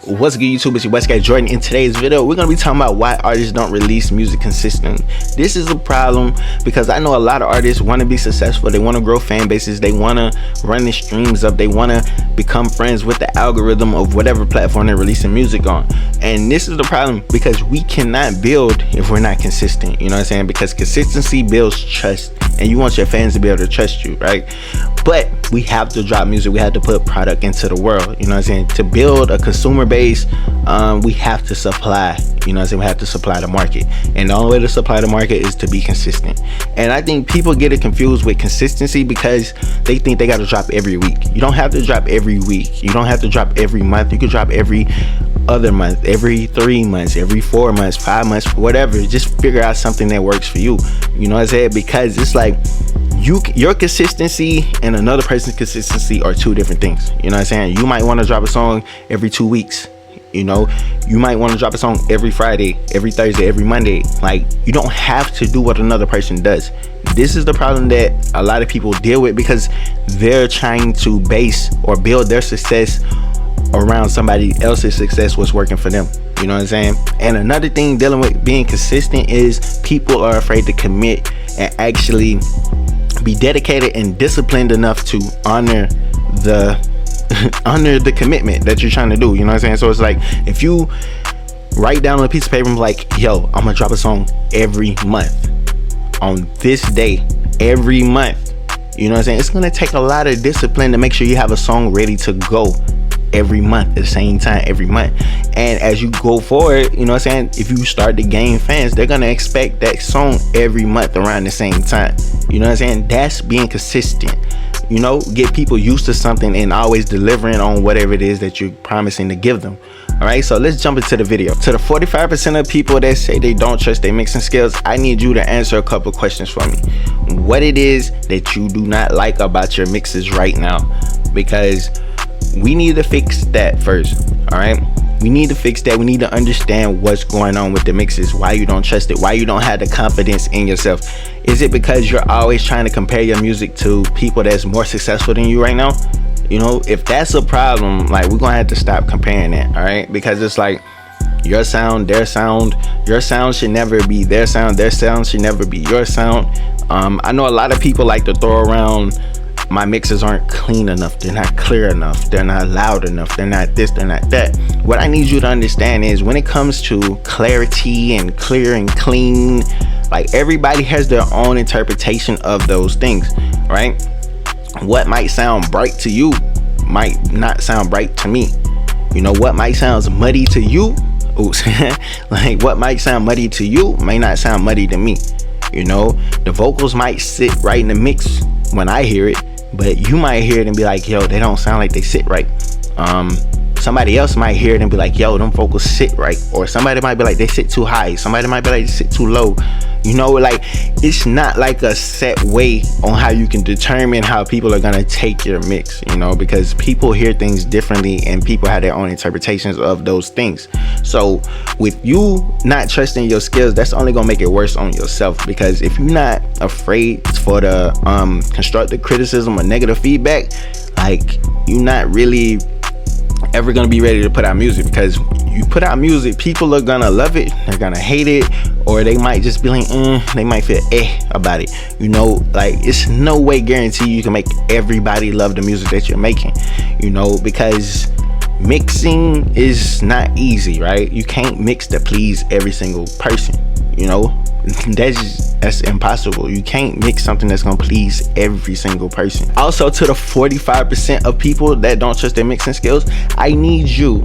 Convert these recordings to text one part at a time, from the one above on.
What's good, YouTube? It's your West Guy Jordan. In today's video, we're gonna be talking about why artists don't release music consistently. This is a problem because I know a lot of artists want to be successful. They want to grow fan bases. They want to run the streams up. They want to become friends with the algorithm of whatever platform they're releasing music on. And this is the problem because we cannot build if we're not consistent. You know what I'm saying? Because consistency builds trust, and you want your fans to be able to trust you, right? But we have to drop music. We have to put product into the world. You know what I'm saying? To build a consumer base, we have to supply. You know what I'm saying? We have to supply the market, and the only way to supply the market is to be consistent. And I think people get it confused with consistency because they think they got to drop every week. You don't have to drop every week. You don't have to drop every month. You can drop every other month, every 3 months, every 4 months, 5 months, whatever. Just figure out something that works for you. You know what I'm saying? Because it's like your consistency and another person's consistency are two different things. You know what I'm saying? You might want to drop a song every 2 weeks. You know, you might want to drop a song every Friday, every Thursday, every Monday. Like, you don't have to do what another person does. This is the problem that a lot of people deal with because they're trying to base or build their success around somebody else's success, what's working for them. You know what I'm saying? And another thing dealing with being consistent is people are afraid to commit and actually be dedicated and disciplined enough to honor the commitment that you're trying to do. You know what I'm saying? So it's like, if you write down on a piece of paper and be like, yo, I'm gonna drop a song every month on this day, every month. You know what I'm saying? It's gonna take a lot of discipline to make sure you have a song ready to go every month at the same time every month. And as you go forward, you know what I'm saying, if you start to gain fans, they're gonna expect that song every month around the same time. You know what I'm saying? That's being consistent. You know, get people used to something and always delivering on whatever it is that you're promising to give them. All right, so let's jump into the video. To the 45% of people that say they don't trust their mixing skills, I need you to answer a couple questions for me. What it is that you do not like about your mixes right now, because we need to fix that first. All right, we need to fix that. We need to understand what's going on with the mixes, why you don't trust it, why you don't have the confidence in yourself. Is it because you're always trying to compare your music to people that's more successful than you right now? You know, if that's a problem, like, we're gonna have to stop comparing that. All right, because it's like your sound, their sound, your sound should never be their sound should never be your sound. I know a lot of people like to throw around, my mixes aren't clean enough, they're not clear enough, they're not loud enough, they're not this, they're not that. What I need you to understand is when it comes to clarity and clear and clean, like, everybody has their own interpretation of those things, right? What might sound bright to you might not sound bright to me. You know, what might sound muddy to you, oops, like, what might sound muddy to you may not sound muddy to me. You know, the vocals might sit right in the mix when I hear it, but you might hear it and be like, yo, they don't sound like they sit right. Somebody else might hear it and be like, yo, them vocals sit right. Or somebody might be like, they sit too high. Somebody might be like, they sit too low. You know, like, it's not like a set way on how you can determine how people are gonna take your mix, you know, because people hear things differently and people have their own interpretations of those things. So with you not trusting your skills, that's only gonna make it worse on yourself, because if you're not afraid for the constructive criticism or negative feedback, like, you're not really ever gonna be ready to put out music. Because you put out music, people are gonna love it, they're gonna hate it, or they might just be like, they might feel about it. You know, like, it's no way guarantee you can make everybody love the music that you're making, you know, because mixing is not easy, right? You can't mix to please every single person, you know. That's impossible. You can't mix something that's gonna please every single person. Also, to the 45% of people that don't trust their mixing skills, I need you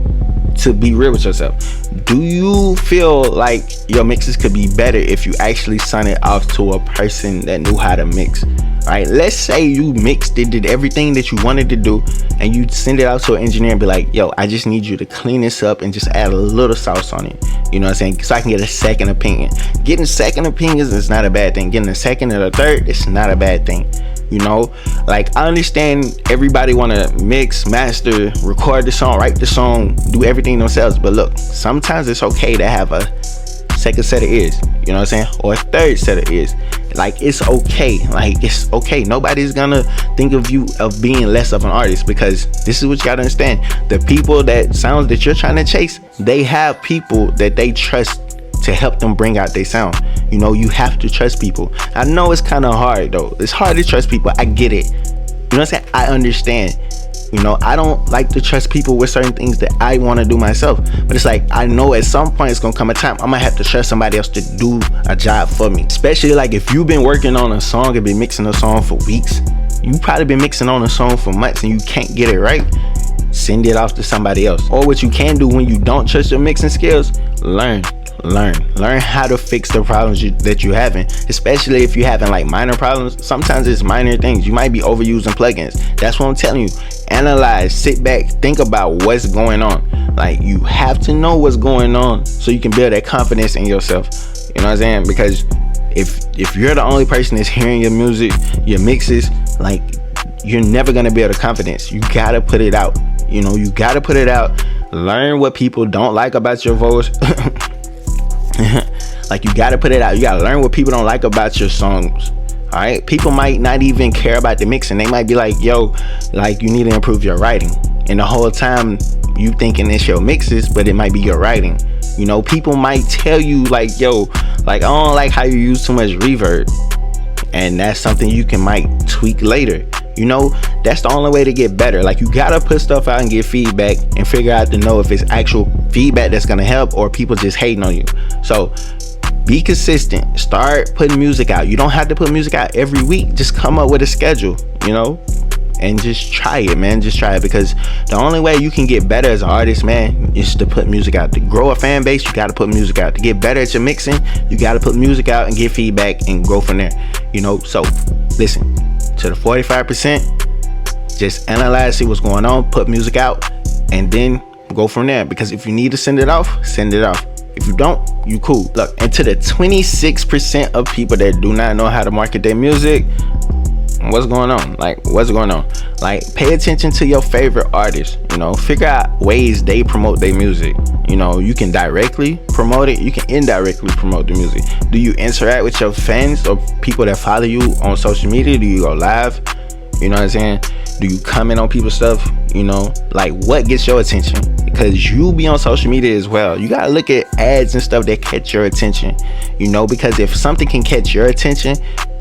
to be real with yourself. Do you feel like your mixes could be better if you actually sent it off to a person that knew how to mix? Right, let's say you mixed it, did everything that you wanted to do, and you send it out to an engineer and be like, yo, I just need you to clean this up and just add a little sauce on it. You know what I'm saying? So I can get a second opinion. Getting second opinions is not a bad thing. Getting a second and a third, it's not a bad thing. You know, like, I understand everybody want to mix, master, record the song, write the song, do everything themselves. But look, sometimes it's okay to have a second set of ears, you know what I'm saying, or a third set of ears. Like, it's okay. Like, it's okay. Nobody's gonna think of you of being less of an artist, because this is what you gotta understand. The people that sounds that you're trying to chase, they have people that they trust to help them bring out their sound. You know, you have to trust people. I know it's kind of hard though. It's hard to trust people. I get it. You know what I'm saying? I understand. You know, I don't like to trust people with certain things that I want to do myself. But it's like, I know at some point it's going to come a time I'm going to have to trust somebody else to do a job for me. Especially like if you've been working on a song and been mixing a song for weeks. You've probably been mixing on a song for months and you can't get it right. Send it off to somebody else. Or what you can do when you don't trust your mixing skills, learn how to fix the problems that you're having, especially if you're having like minor problems. Sometimes it's minor things. You might be overusing plugins. That's what I'm telling you. Analyze, sit back, think about what's going on. Like, you have to know what's going on so you can build that confidence in yourself. You know what I'm saying? Because if you're the only person that's hearing your music, your mixes, like, you're never gonna build a confidence. You gotta put it out. You know, you gotta put it out. Learn what people don't like about your voice. Like, you gotta put it out. You gotta learn what people don't like about your songs. All right, people might not even care about the mixing. They might be like, yo, like, you need to improve your writing, and the whole time you thinking it's your mixes, but it might be your writing. You know, people might tell you like, yo, like, I don't like how you use too much reverb, and that's something you can might tweak later. You know, that's the only way to get better. Like, you gotta put stuff out and get feedback and figure out to know if it's actual feedback that's gonna help or people just hating on you. So be consistent. Start putting music out. You don't have to put music out every week. Just come up with a schedule, you know, and just try it, man. Just try it, because the only way you can get better as an artist, man, is to put music out. To grow a fan base, you got to put music out. To get better at your mixing, you got to put music out and get feedback and go from there, you know. So listen to the 45%. Just analyze, see what's going on, put music out, and then go from there. Because if you need to send it off, send it off. If you don't, you cool. Look, and to the 26% of people that do not know how to market their music, what's going on? Like, what's going on? Like, pay attention to your favorite artists. You know, figure out ways they promote their music. You know, you can directly promote it, you can indirectly promote the music. Do you interact with your fans or people that follow you on social media? Do you go live? You know what I'm saying? Do you comment on people's stuff? You know, like, what gets your attention? Because you be on social media as well. You gotta look at ads and stuff that catch your attention. You know, because if something can catch your attention,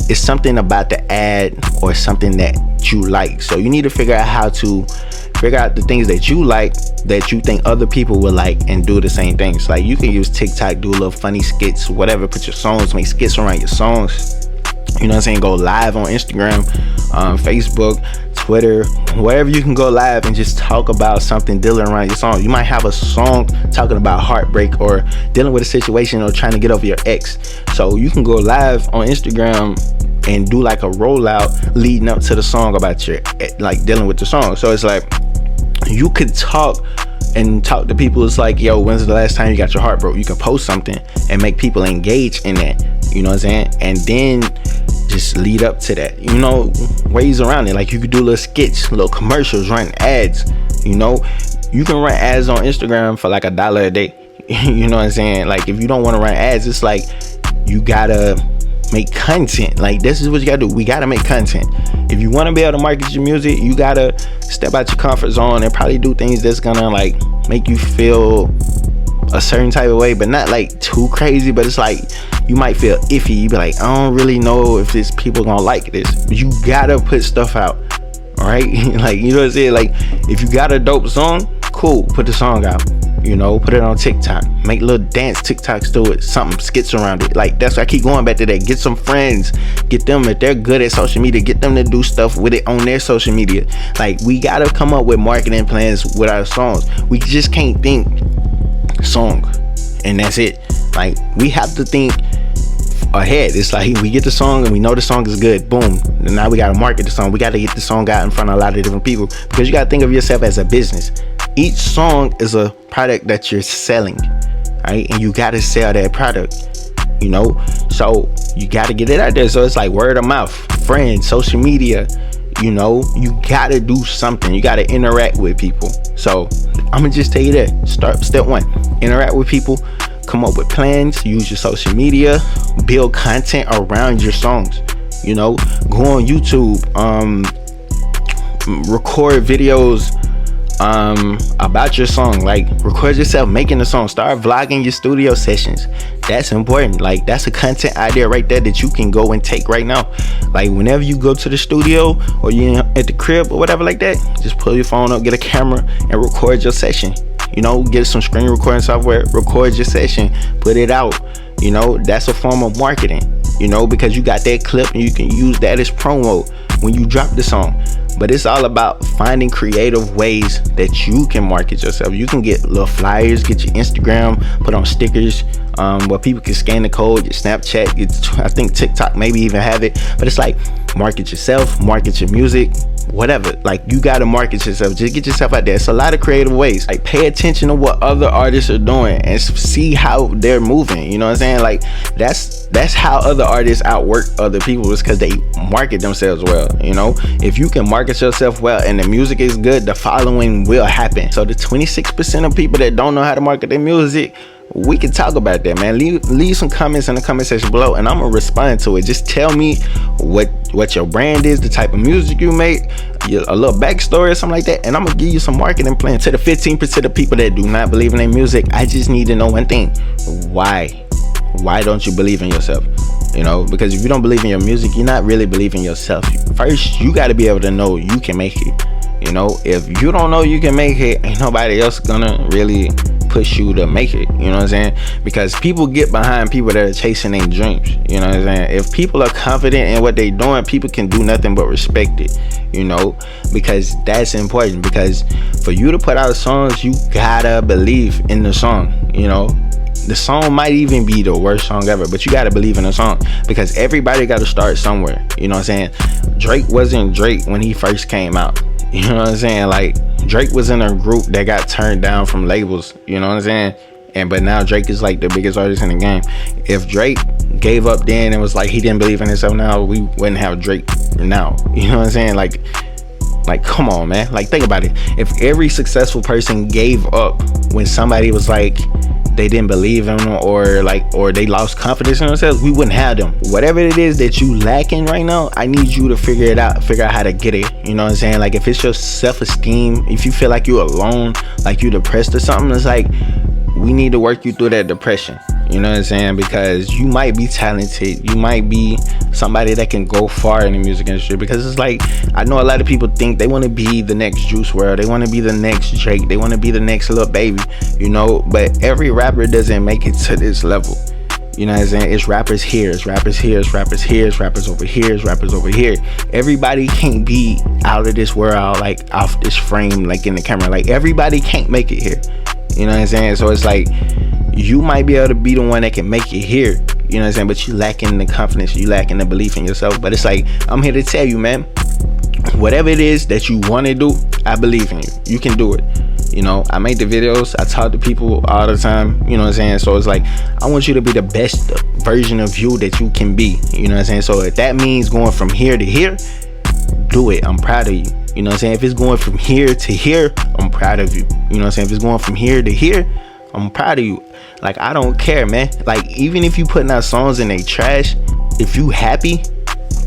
it's something about the ad or something that you like. So you need to figure out how to figure out the things that you like that you think other people will like and do the same things. Like, you can use TikTok, do a little funny skits, whatever, put your songs, make skits around your songs. You know what I'm saying? Go live on Instagram, Facebook, Twitter, wherever you can go live and just talk about something dealing around your song. You might have a song talking about heartbreak or dealing with a situation or trying to get over your ex. So you can go live on Instagram and do like a rollout leading up to the song about your, like, dealing with the song. So it's like, you could talk to people. It's like, yo, when's the last time you got your heart broke? You can post something and make people engage in that. You know what I'm saying? And then just lead up to that. You know, ways around it. Like, you could do little skits, little commercials, run ads. You know, you can run ads on Instagram for like $1 a day. You know what I'm saying? Like, if you don't want to run ads, it's like, you gotta make content. Like, this is what you gotta do. We gotta make content. If you want to be able to market your music, you gotta step out your comfort zone and probably do things that's gonna like make you feel a certain type of way, but not like too crazy. But it's like, you might feel iffy. You be like, I don't really know if this people gonna like this. But you gotta put stuff out. All right. Like, you know what I'm saying? Like, if you got a dope song, cool, put the song out. You know, put it on TikTok, make little dance TikToks to it, something, skits around it. Like, that's why I keep going back to that. Get some friends, get them, if they're good at social media, get them to do stuff with it on their social media. Like, we gotta come up with marketing plans with our songs. We just can't think song and that's it. Like, we have to think ahead. It's like, we get the song and we know the song is good, boom, and now we gotta market the song. We gotta get the song out in front of a lot of different people, because you gotta think of yourself as a business. Each song is a product that you're selling, right? And you gotta sell that product, you know? So you gotta get it out there. So it's like word of mouth, friends, social media, you know? You gotta do something. You gotta interact with people. So I'm gonna just tell you that. Step one, interact with people, come up with plans, use your social media, build content around your songs. You know, go on YouTube, record videos about your song. Like, record yourself making the song. Start vlogging your studio sessions. That's important. Like, that's a content idea right there that you can go and take right now. Like, whenever you go to the studio or you at the crib or whatever like that, just pull your phone up, get a camera, and record your session. You know, get some screen recording software, record your session, put it out. You know, that's a form of marketing, you know, because you got that clip and you can use that as promo when you drop the song. But it's all about finding creative ways that you can market yourself. You can get little flyers, get your Instagram, put on stickers, where people can scan the code, your Snapchat, I think TikTok maybe even have it. But it's like, market yourself, market your music, whatever. Like, you gotta market yourself. Just get yourself out there. It's a lot of creative ways. Like, pay attention to what other artists are doing and see how they're moving. You know what I'm saying? Like, that's how other artists outwork other people, is because they market themselves well. You know, if you can market yourself well and the music is good, the following will happen. So the 26% of people that don't know how to market their music, we can talk about that, man. Leave some comments in the comment section below and I'm gonna respond to it. Just tell me what your brand is, the type of music you make, a little backstory or something like that, and I'm gonna give you some marketing plan. To the 15% of people that do not believe in their music, I just need to know one thing. Why don't you believe in yourself? You know, because if you don't believe in your music, you're not really believing yourself. First, you got to be able to know you can make it. You know, if you don't know you can make it, ain't nobody else gonna really push you to make it. You know what I'm saying? Because people get behind people that are chasing their dreams. You know what I'm saying? If people are confident in what they're doing, people can do nothing but respect it. You know, because that's important. Because for you to put out songs, you gotta believe in the song. You know, the song might even be the worst song ever, but you gotta believe in the song, because everybody gotta start somewhere. You know what I'm saying? Drake wasn't Drake when he first came out. You know what I'm saying? Like, Drake was in a group that got turned down from labels. You know what I'm saying? But now Drake is like the biggest artist in the game. If Drake gave up then and was like he didn't believe in himself now, we wouldn't have Drake now. You know what I'm saying? Like come on, man. Like, think about it. If every successful person gave up when somebody was like they didn't believe in them, or they lost confidence in themselves, we wouldn't have them. Whatever it is that you lacking right now, I need you to figure out how to get it. You know what I'm saying? Like, if it's your self-esteem, if you feel like you're alone, like you're depressed or something, it's like, we need to work you through that depression. You know what I'm saying? Because you might be talented, you might be somebody that can go far in the music industry. Because it's like, I know a lot of people think they want to be the next Juice WRLD, they want to be the next Drake, they want to be the next Lil Baby, you know. But every rapper doesn't make it to this level. You know what I'm saying? It's rappers here, it's rappers here, it's rappers here, it's rappers over here, it's rappers over here. Everybody can't be out of this world, like off this frame, like in the camera. Like, everybody can't make it here. You know what I'm saying? So it's like, you might be able to be the one that can make it here. You know what I'm saying? But you lacking the confidence, you lacking the belief in yourself. But it's like, I'm here to tell you, man, whatever it is that you want to do, I believe in you. You can do it. You know, I make the videos, I talk to people all the time. You know what I'm saying? So it's like, I want you to be the best version of you that you can be. You know what I'm saying? So if that means going from here to here, do it. I'm proud of you. You know what I'm saying? If it's going from here to here, I'm proud of you. You know what I'm saying? If it's going from here to here, I'm proud of you. Like, I don't care, man. Like, even if you putting out songs and they trash, if you happy,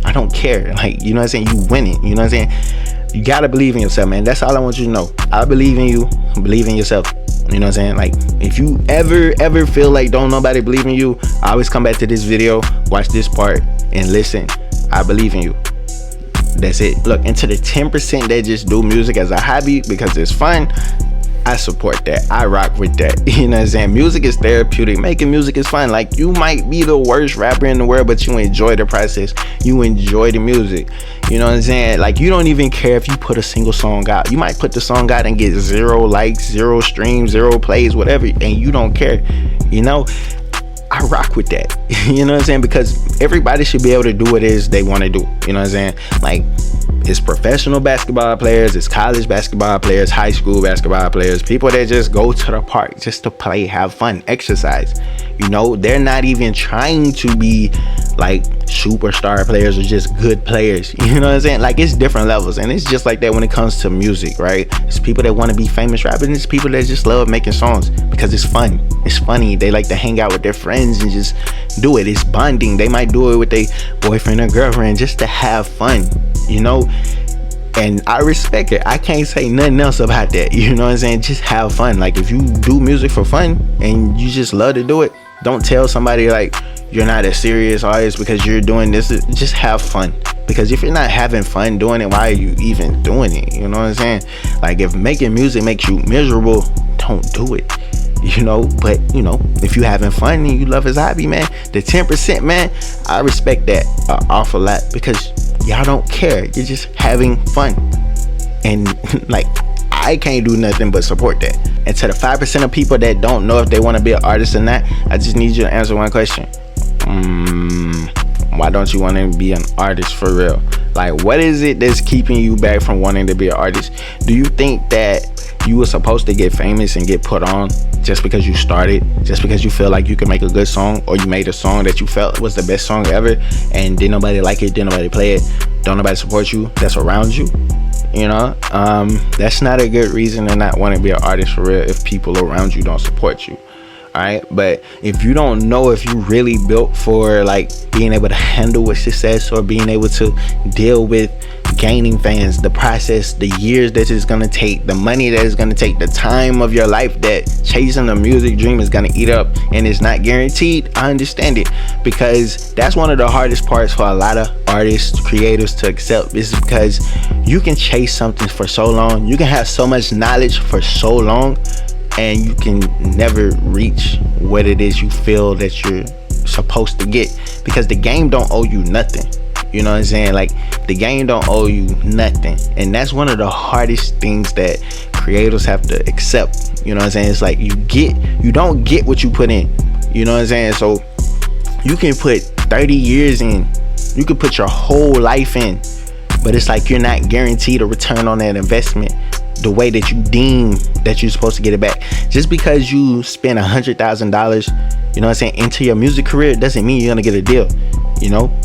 I don't care. Like, you know what I'm saying? You winning. You know what I'm saying? You gotta believe in yourself, man. That's all I want you to know. I believe in you. Believe in yourself. You know what I'm saying? Like, if you ever feel like don't nobody believe in you, I always come back to this video, watch this part, and listen. I believe in you. That's it. Look, and to the 10% that just do music as a hobby because it's fun, I support that. I rock with that. You know what I'm saying? Music is therapeutic. Making music is fun. Like, you might be the worst rapper in the world, but you enjoy the process. You enjoy the music. You know what I'm saying? Like, you don't even care if you put a single song out. You might put the song out and get 0 likes, 0 streams, 0 plays, whatever, and you don't care. You know, I rock with that. You know what I'm saying? Because everybody should be able to do what it is they want to do. You know what I'm saying? Like, it's professional basketball players, it's college basketball players, high school basketball players, people that just go to the park just to play, have fun, exercise. You know, they're not even trying to be like superstar players or just good players. You know what I'm saying? Like, it's different levels, and it's just like that when it comes to music, right? It's people that want to be famous rappers, and it's people that just love making songs because it's fun, it's funny. They like to hang out with their friends and just do it. It's bonding. They might do it with their boyfriend or girlfriend just to have fun, you know. And I respect it. I can't say nothing else about that. You know what I'm saying? Just have fun. Like, if you do music for fun and you just love to do it, don't tell somebody like you're not a serious artist because you're doing this. Just have fun. Because if you're not having fun doing it, why are you even doing it? You know what I'm saying? Like, if making music makes you miserable, don't do it. You know, but you know, if you having fun and you love his hobby, man, the 10%, man, I respect that an awful lot, because y'all don't care. You're just having fun. And like, I can't do nothing but support that. And to the 5% of people that don't know if they want to be an artist or not, I just need you to answer one question. Why don't you want to be an artist for real? Like, what is it that's keeping you back from wanting to be an artist? Do you think that you were supposed to get famous and get put on just because you started, just because you feel like you can make a good song, or you made a song that you felt was the best song ever and didn't nobody like it, didn't nobody play it, don't nobody support you that's around you? You know, that's not a good reason to not want to be an artist for real if people around you don't support you. Alright, but if you don't know if you really built for like being able to handle with success, or being able to deal with gaining fans, the process, the years that it's gonna take, the money that it's gonna take, the time of your life that chasing the music dream is gonna eat up, and it's not guaranteed, I understand it, because that's one of the hardest parts for a lot of artists, creators to accept, is because you can chase something for so long, you can have so much knowledge for so long, and you can never reach what it is you feel that you're supposed to get, because the game don't owe you nothing. You know what I'm saying? Like, the game don't owe you nothing, and that's one of the hardest things that creators have to accept. You know what I'm saying? It's like you don't get what you put in. You know what I'm saying? So you can put 30 years in, you can put your whole life in, but it's like you're not guaranteed a return on that investment the way that you deem that you're supposed to get it back. Just because you spend $100,000, you know what I'm saying, into your music career, doesn't mean you're gonna get a deal. You know,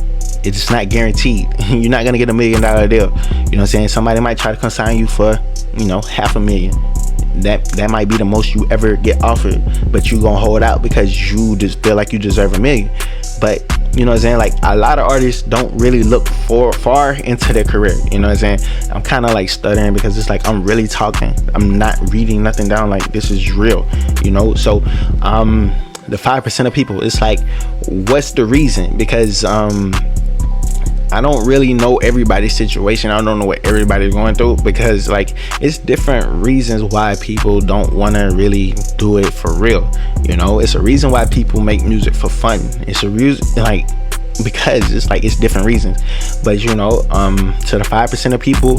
it's not guaranteed. You're not gonna get $1 million deal. You know what I'm saying? Somebody might try to consign you for, you know, $500,000. That might be the most you ever get offered, but you gonna hold out because you just feel like you deserve $1 million. But you know what I'm saying, like, a lot of artists don't really look far into their career. You know what I'm saying? I'm kind of like stuttering because it's like I'm really talking, I'm not reading nothing down, like this is real, you know. So the 5% of people, it's like, what's the reason? Because I don't really know everybody's situation. I don't know what everybody's going through, because like, it's different reasons why people don't want to really do it for real. You know, it's a reason why people make music for fun. It's a reason, like, because it's like, it's different reasons. But you know, to the 5% of people,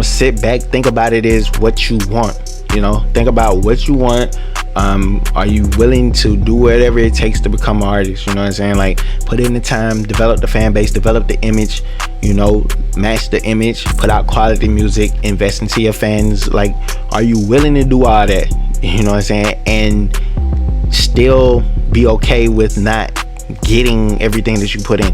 sit back, think about it as what you want. You know, think about what you want. Are you willing to do whatever it takes to become an artist? You know what I'm saying? Like, put in the time, develop the fan base, develop the image, you know, match the image, put out quality music, invest into your fans. Like, are you willing to do all that? You know what I'm saying? And still be okay with not getting everything that you put in.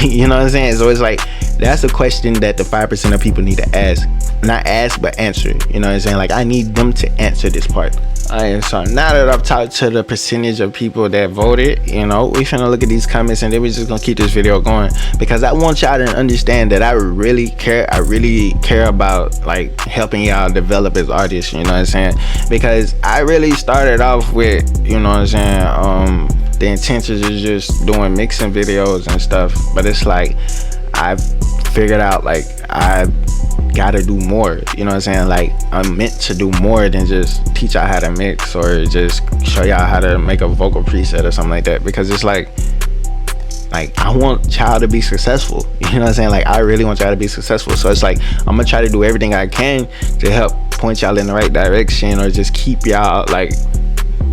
You know what I'm saying? So it's like, that's a question that the 5% of people need to ask. Not ask, but answer. You know what I'm saying? Like, I need them to answer this part. Alright, so now that I've talked to the percentage of people that voted, you know, we finna look at these comments, and then we're just gonna keep this video going, because I want y'all to understand that I really care about like helping y'all develop as artists. You know what I'm saying? Because I really started off with, you know what I'm saying, the intentions is just doing mixing videos and stuff, but it's like I've figured out like I gotta do more. You know what I'm saying? Like, I'm meant to do more than just teach y'all how to mix or just show y'all how to make a vocal preset or something like that, because it's like I want y'all to be successful. You know what I'm saying? Like, I really want y'all to be successful. So it's like, I'm gonna try to do everything I can to help point y'all in the right direction, or just keep y'all like,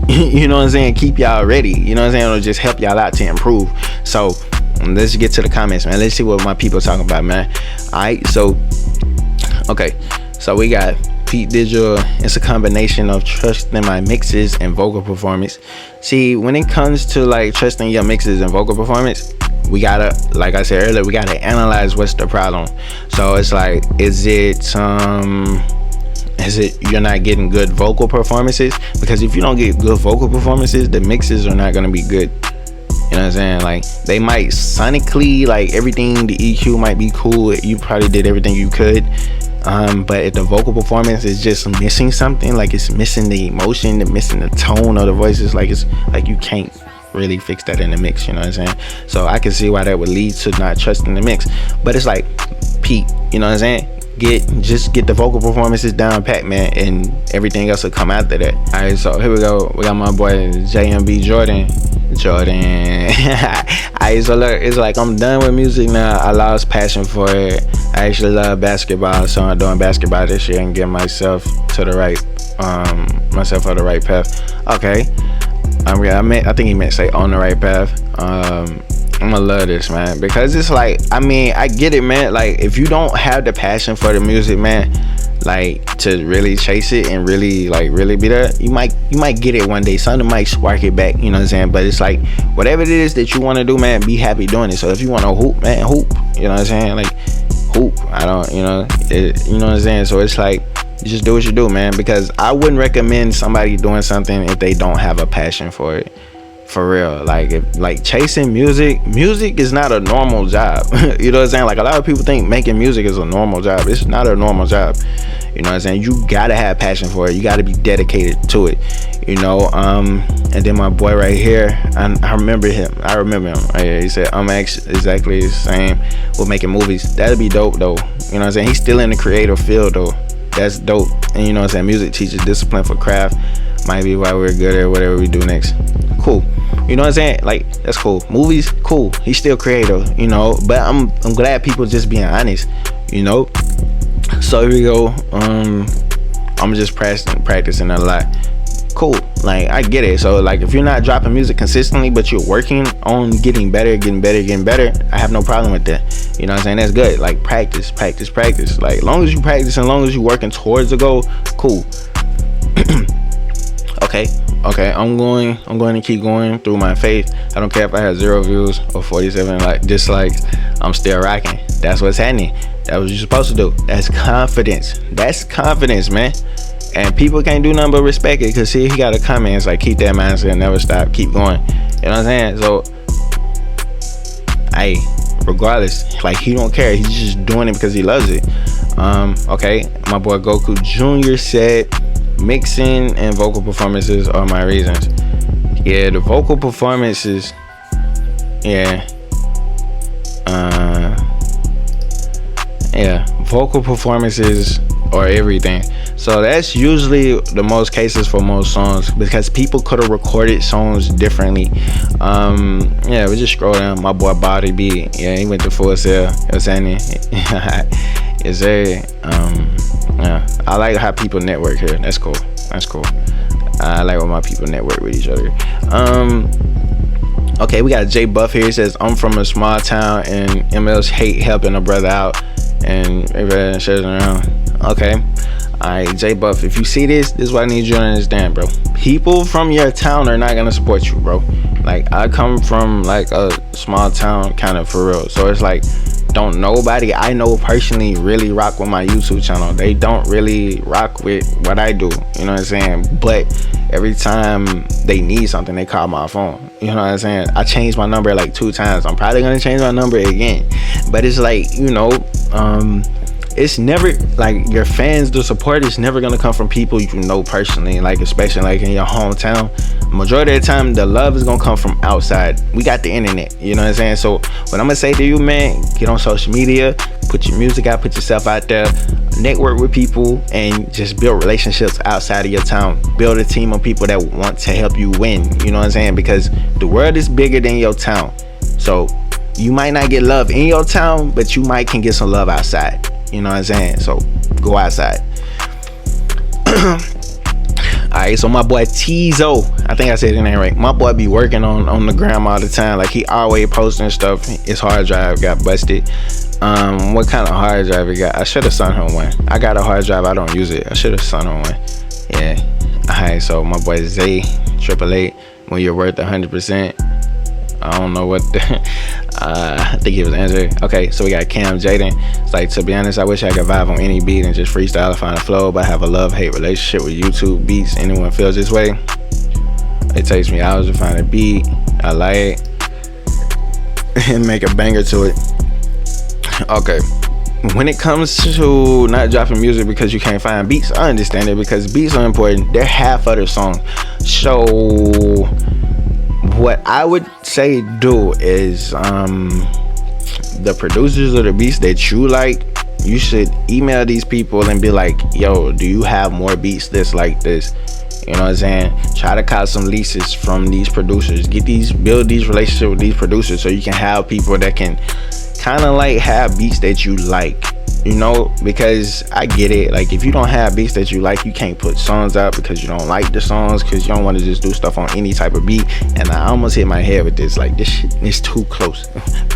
you know what I'm saying, keep y'all ready, you know what I'm saying, or just help y'all out to improve. So let's get to the comments, man. Let's see what my people talking about, man. Alright, so okay, so we got Pete Digital. It's a combination of trusting my mixes and vocal performance. See, when it comes to like trusting your mixes and vocal performance, we gotta, like I said earlier, we gotta analyze what's the problem. So it's like, is it you're not getting good vocal performances? Because if you don't get good vocal performances, the mixes are not gonna be good. You know what I'm saying? Like, they might sonically, like, everything, the EQ might be cool, you probably did everything you could, but if the vocal performance is just missing something, like it's missing the emotion, missing the tone of the voices, like it's like you can't really fix that in the mix. You know what I'm saying? So I can see why that would lead to not trusting the mix. But it's like, Pete, you know what I'm saying? Just get the vocal performances down pat, man, and everything else will come after that. All right, so here we go. We got my boy JMB Jordan. Alright, so look, it's like I'm done with music now. I lost passion for it. I actually love basketball, so I'm doing basketball this year and get myself to the right, myself on the right path. Okay, I think he meant say on the right path. I'm gonna love this, man, because it's like, I mean, I get it, man. Like, if you don't have the passion for the music, man, like to really chase it and really be there, you might get it one day. Something might spark it back, you know what I'm saying? But it's like, whatever it is that you want to do, man, be happy doing it. So if you want to hoop, man, hoop, you know what I'm saying? Like, hoop. I don't, you know what I'm saying? So it's like, you just do what you do, man, because I wouldn't recommend somebody doing something if they don't have a passion for it. For real, like, if like chasing music is not a normal job. You know what I'm saying? Like, a lot of people think making music is a normal job. It's not a normal job. You know what I'm saying? You gotta have passion for it. You gotta be dedicated to it. You know, and then my boy right here, I remember him. He said, I'm actually exactly the same with making movies. That'd be dope though. You know what I'm saying? He's still in the creative field though. That's dope. And you know what I'm saying? Music teaches discipline for craft. Might be why we're good at whatever we do next. Cool. You know what I'm saying? Like, that's cool. Movies, cool. He's still creative, you know. But I'm glad people just being honest, you know. So here we go. I'm just practicing a lot. Cool. Like, I get it. So like, if you're not dropping music consistently, but you're working on getting better, I have no problem with that. You know what I'm saying? That's good. Like, practice. Like, as long as you practice and as long as you're working towards the goal, cool. Okay, I'm going to keep going through my faith. I don't care if I have 0 views or 47 dislikes. I'm still rocking. That's what's happening. That's what you're supposed to do. That's confidence, man. And people can't do nothing but respect it, because see, he got a comment. It's like, keep that mindset, never stop, keep going. You know what I'm saying? So, regardless, like, he don't care. He's just doing it because he loves it. Okay, my boy Goku Jr. said, mixing and vocal performances are my reasons. Yeah, the vocal performances, vocal performances are everything. So that's usually the most cases for most songs, because people could have recorded songs differently. We just scroll down. My boy Body B, he went to Full Sail. What's happening? Is there I like how people network here. That's cool. I like when my people network with each other. Okay, we got J Buff here. He says, I'm from a small town and MLs hate helping a brother out and everybody shares around. Okay, alright, J Buff, if you see this is what I need you to understand, bro. People from your town are not gonna support you, bro. Like, I come from like a small town, kind of, for real. So it's like, don't nobody I know personally really rock with my YouTube channel. They don't really rock with what I do, you know what I'm saying? But every time they need something, they call my phone, you know what I'm saying? I changed my number like 2 times. I'm probably gonna change my number again. But it's like, you know, it's never like your fans, the support is never gonna come from people you know personally, like, especially like in your hometown. Majority of the time, the love is gonna come from outside. We got the internet, you know what I'm saying? So what I'm gonna say to you, man, get on social media, put your music out, put yourself out there, network with people, and just build relationships outside of your town. Build a team of people that want to help you win, you know what I'm saying? Because the world is bigger than your town. So you might not get love in your town, but you might can get some love outside. You know what I'm saying? So go outside. Alright, so my boy Tizo, I think I said it name right. My boy be working on the gram all the time. Like, he always posting stuff. His hard drive got busted. What kind of hard drive you got? I should have sent her one. I got a hard drive, I don't use it. I should have sent her one. Yeah. Alright, so my boy Zay 888, when you're worth 100%. I don't know what the I think he was answering. Okay, so we got Cam Jaden. It's like, to be honest, I wish I could vibe on any beat and just freestyle and find a flow, but I have a love-hate relationship with YouTube beats. Anyone feels this way? It takes me hours to find a beat I like and make a banger to it. Okay, when it comes to not dropping music because you can't find beats, I understand it, because beats are important. They're half of the song. So what I would say do is the producers of the beats that you like, you should email these people and be like, yo, do you have more beats that's like this? You know what I'm saying? Try to cop some leases from these producers. Build these relationships with these producers so you can have people that can kind of like have beats that you like, you know, because I get it. Like, if you don't have beats that you like, you can't put songs out because you don't like the songs, because you don't want to just do stuff on any type of beat. And I almost hit my head with this, like, this shit is too close.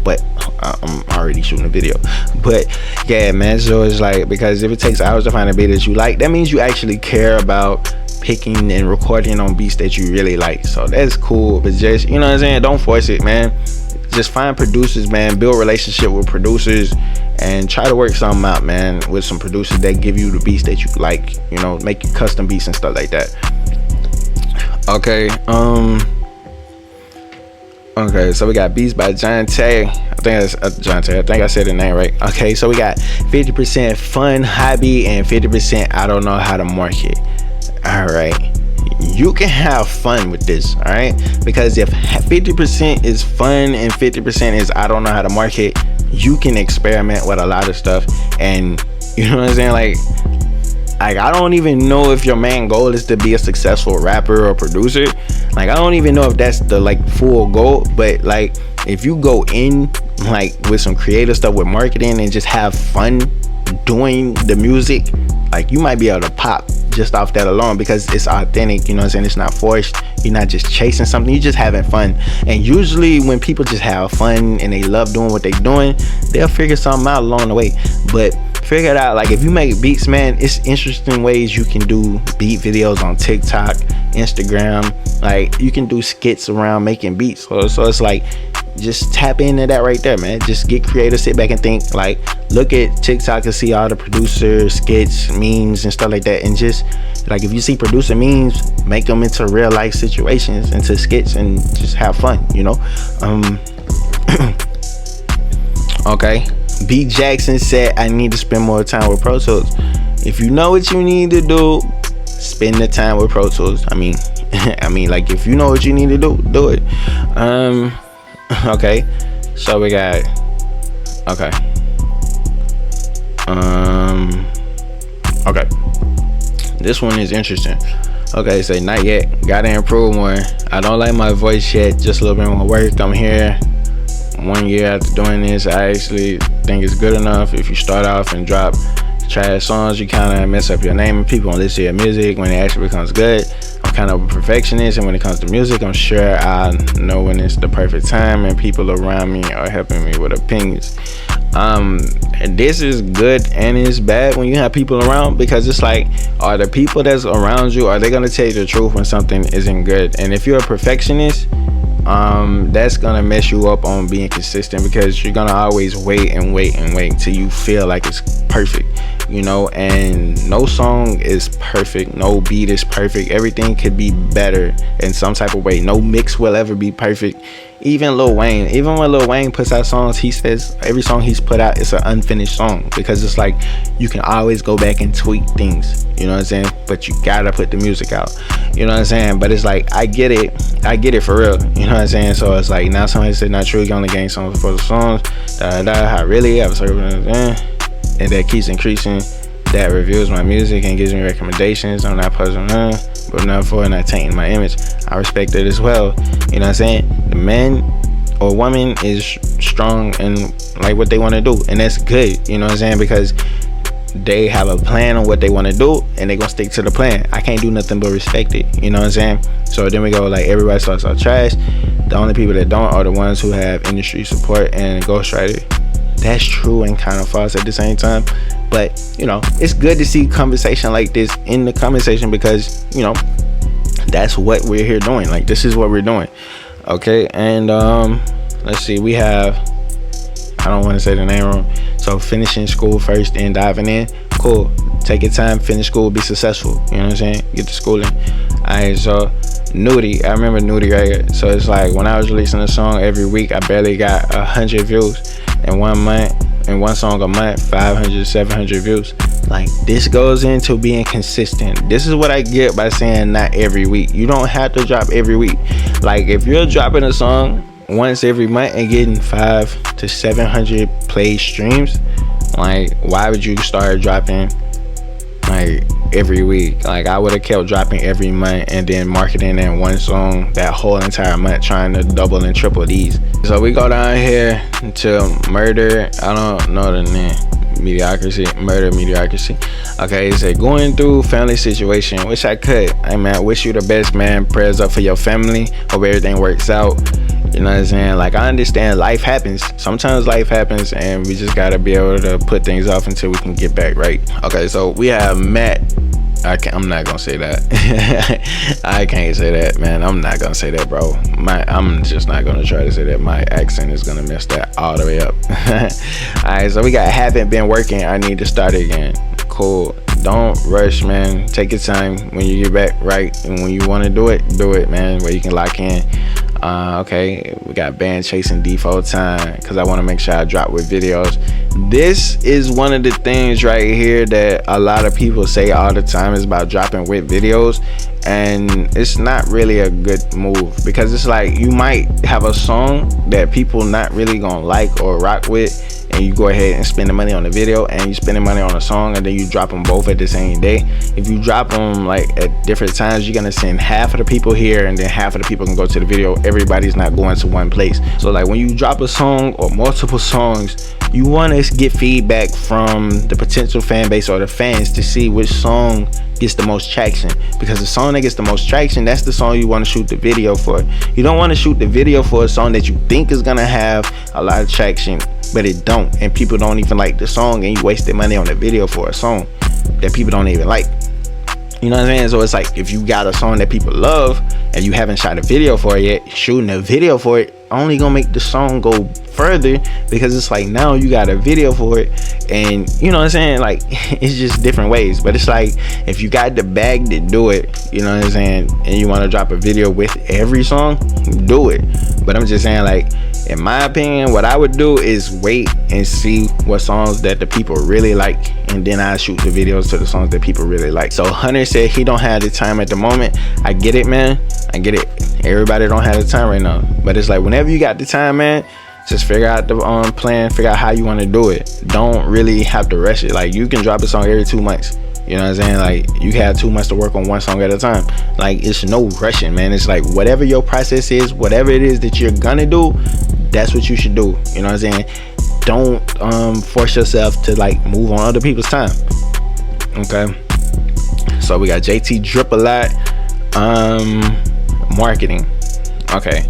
But I'm already shooting a video. But yeah, man, so it's like, because if it takes hours to find a beat that you like, that means you actually care about picking and recording on beats that you really like. So that's cool, but just, you know what I'm saying, don't force it, man. Just find producers, man. Build relationship with producers and try to work something out, man, with some producers that give you the beats that you like, you know, make you custom beats and stuff like that. Okay, okay, so we got beats by John Tay. I think that's John Tay. I think I said the name right. Okay, so we got 50% fun hobby and 50% I don't know how to market. All right, you can have fun with this, all right? Because if 50% is fun and 50% is I don't know how to market, you can experiment with a lot of stuff. And you know what I'm saying, like I don't even know if your main goal is to be a successful rapper or producer. Like, I don't even know if that's the like full goal. But like, if you go in like with some creative stuff with marketing and just have fun doing the music, like, you might be able to pop just off that alone, because it's authentic, you know what I'm saying? It's not forced. You're not just chasing something, you're just having fun. And usually when people just have fun and they love doing what they're doing, they'll figure something out along the way. But figure it out. Like, if you make beats, man, it's interesting ways you can do beat videos on TikTok, Instagram. Like, you can do skits around making beats. So it's like, just tap into that right there, man. Just get creative, sit back and think. Like, look at TikTok and see all the producer skits, memes and stuff like that, and just like, if you see producer memes, make them into real life situations, into skits, and just have fun, you know. Okay, B Jackson said, I need to spend more time with Pro Tools. If you know what you need to do, spend the time with Pro Tools. I mean like, if you know what you need to do it. Okay, so we got, okay, okay, this one is interesting. Okay, say, not yet, gotta improve more. I don't like my voice yet, just a little bit more work. I'm here 1 year after doing this. I actually think it's good enough. If you start off and drop trash songs, you kind of mess up your name and people won't listen to your music when it actually becomes good. I'm kind of a perfectionist, and when it comes to music, I'm sure I know when it's the perfect time, and people around me are helping me with opinions. And this is good and it's bad when you have people around, because it's like, are the people that's around you, are they gonna tell you the truth when something isn't good? And if you're a perfectionist, that's gonna mess you up on being consistent, because you're gonna always wait till you feel like it's perfect, you know. And no song is perfect, no beat is perfect. Everything could be better in some type of way. No mix will ever be perfect. Even when Lil Wayne puts out songs, he says every song he's put out is an unfinished song, because it's like, you can always go back and tweak things, you know what I'm saying? But you gotta put the music out, you know what I'm saying? But it's like, I get it for real, you know what I'm saying? So it's like, now somebody said, not true, you only gain songs for the songs, I really have a certain, and that keeps increasing. That reviews my music and gives me recommendations. I'm not posting none, but not for not tainting my image. I respect it as well. You know what I'm saying? The man or woman is strong and like what they want to do, and that's good. You know what I'm saying? Because they have a plan on what they want to do, and they gonna stick to the plan. I can't do nothing but respect it. You know what I'm saying? So then we go, like, everybody starts out trash. The only people that don't are the ones who have industry support and ghostwriter. that's true and kind of false at the same time. But you know, it's good to see conversation like this in the conversation, because you know, that's what we're here doing. Like, this is what we're doing. Okay. And let's see, we have, I don't want to say the name wrong. So finishing school first and diving in. Cool. Take your time, finish school, be successful. You know what I'm saying? Get to schooling. Alright, so Nudie. I remember Nudie right here. So it's like, when I was releasing a song every week, I barely got 100 views. In 1 month, in one song a month, 500, 700 views. Like, this goes into being consistent. This is what I get by saying not every week. You don't have to drop every week. Like, if you're dropping a song once every month and getting 500 to 700 play streams, like, why would you start dropping like every week? Like, I would have kept dropping every month and then marketing in one song that whole entire month, trying to double and triple these. So we go down here to Murder, I don't know the name, Mediocrity. Okay, it said, going through family situation, wish I could. Hey man, wish you the best, man. Prayers up for your family, hope everything works out. You know what I'm saying? Like, I understand life happens. Sometimes life happens and we just gotta be able to put things off until we can get back right. Okay, so we have Matt. I'm not gonna say that. I can't say that, man. I'm not gonna say that, bro. I'm just not gonna try to say that. My accent is gonna mess that all the way up. Alright, so we got haven't been working, I need to start again. Cool. Don't rush, man. Take your time. When you get back right and when you want to do it, man, where you can lock in. Okay, we got band chasing default time, because I want to make sure I drop with videos. This is one of the things right here that a lot of people say all the time, is about dropping with videos, and it's not really a good move, because it's like, you might have a song that people not really gonna like or rock with, and you go ahead and spend the money on the video, and you spend the money on a song, and then you drop them both at the same day. If you drop them like at different times, you're gonna send half of the people here, and then half of the people can go to the video. Everybody's not going to one place. So like, when you drop a song or multiple songs, you want to get feedback from the potential fan base or the fans to see which song gets the most traction, because the song that gets the most traction, that's the song you want to shoot the video for. You don't want to shoot the video for a song that you think is gonna have a lot of traction, but it don't, and people don't even like the song, and you wasted money on the video for a song that people don't even like. You know what I'm saying? So it's like, if you got a song that people love and you haven't shot a video for it yet, shooting a video for it only gonna make the song go further, because it's like, now you got a video for it, and you know what I'm saying, like, it's just different ways. But it's like, if you got the bag to do it, you know what I'm saying, and you want to drop a video with every song, do it. But I'm just saying, like, in my opinion, what I would do is wait and see what songs that the people really like, and then I shoot the videos to the songs that people really like. So Hunter said he don't have the time at the moment. I get it, man. I get it. Everybody don't have the time right now, but it's like, whenever you got the time, man, just figure out the plan, figure out how you want to do it. Don't really have to rush it. Like, you can drop a song every 2 months. You know what I'm saying? Like, you have 2 months to work on one song at a time. Like, it's no rushing, man. It's like, whatever your process is, whatever it is that you're gonna do, that's what you should do. You know what I'm saying? Don't force yourself to like move on other people's time. Okay, so we got JT Drip a lot. Marketing. Okay,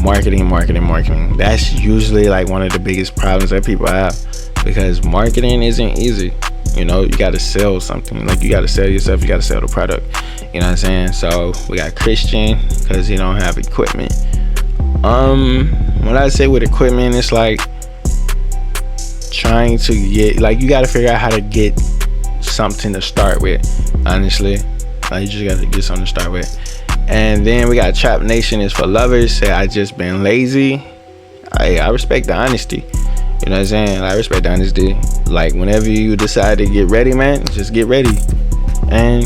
marketing. That's usually like one of the biggest problems that people have, because marketing isn't easy. You know, you got to sell something. Like, you got to sell yourself, you got to sell the product. You know what I'm saying? So we got Christian, because he don't have equipment. What I say with equipment, it's like trying to get, like, you got to figure out how to get something to start with. Honestly, like, you just got to get something to start with. And then we got Trap Nation is for lovers. Say, I just been lazy. I respect the honesty. You know what I'm saying? I respect the honesty. Like, whenever you decide to get ready, man, just get ready. And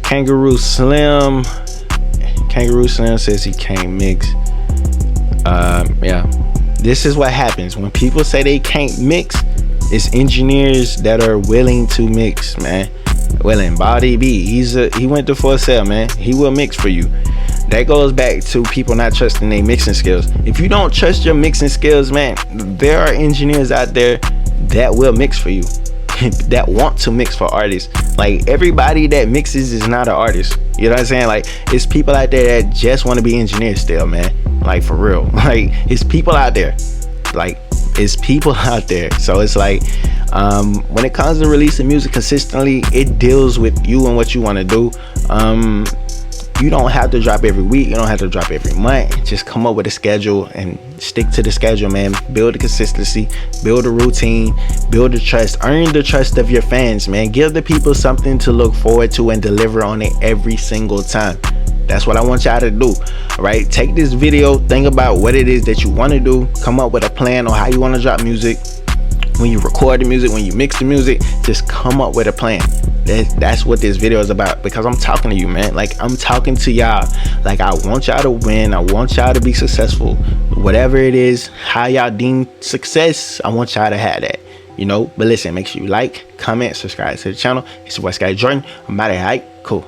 Kangaroo Slim says he can't mix. Yeah, this is what happens when people say they can't mix. It's engineers that are willing to mix, man. Willing. Body B, he went to For Sale, man. He will mix for you. That goes back to people not trusting their mixing skills. If you don't trust your mixing skills, man, there are engineers out there that will mix for you, that want to mix for artists. Like, everybody that mixes is not an artist. You know what I'm saying? Like, it's people out there that just want to be engineers still, man. Like, for real. Like, it's people out there. Like, It's people out there. So it's like, when it comes to releasing music consistently, it deals with you and what you want to do. You don't have to drop every week. You don't have to drop every month. Just come up with a schedule and stick to the schedule, man. Build the consistency, build a routine, build the trust, earn the trust of your fans, man. Give the people something to look forward to and deliver on it every single time. That's what I want y'all to do. All right, take this video, think about what it is that you want to do, come up with a plan on how you want to drop music. When you record the music, when you mix the music, just come up with a plan. That's what this video is about, because I'm talking to you, man. Like, I'm talking to y'all. Like, I want y'all to win. I want y'all to be successful. Whatever it is, how y'all deem success, I want y'all to have that, you know. But listen, make sure you like, comment, subscribe to the channel. It's your boy JMB Jordan. I'm out of here. Cool.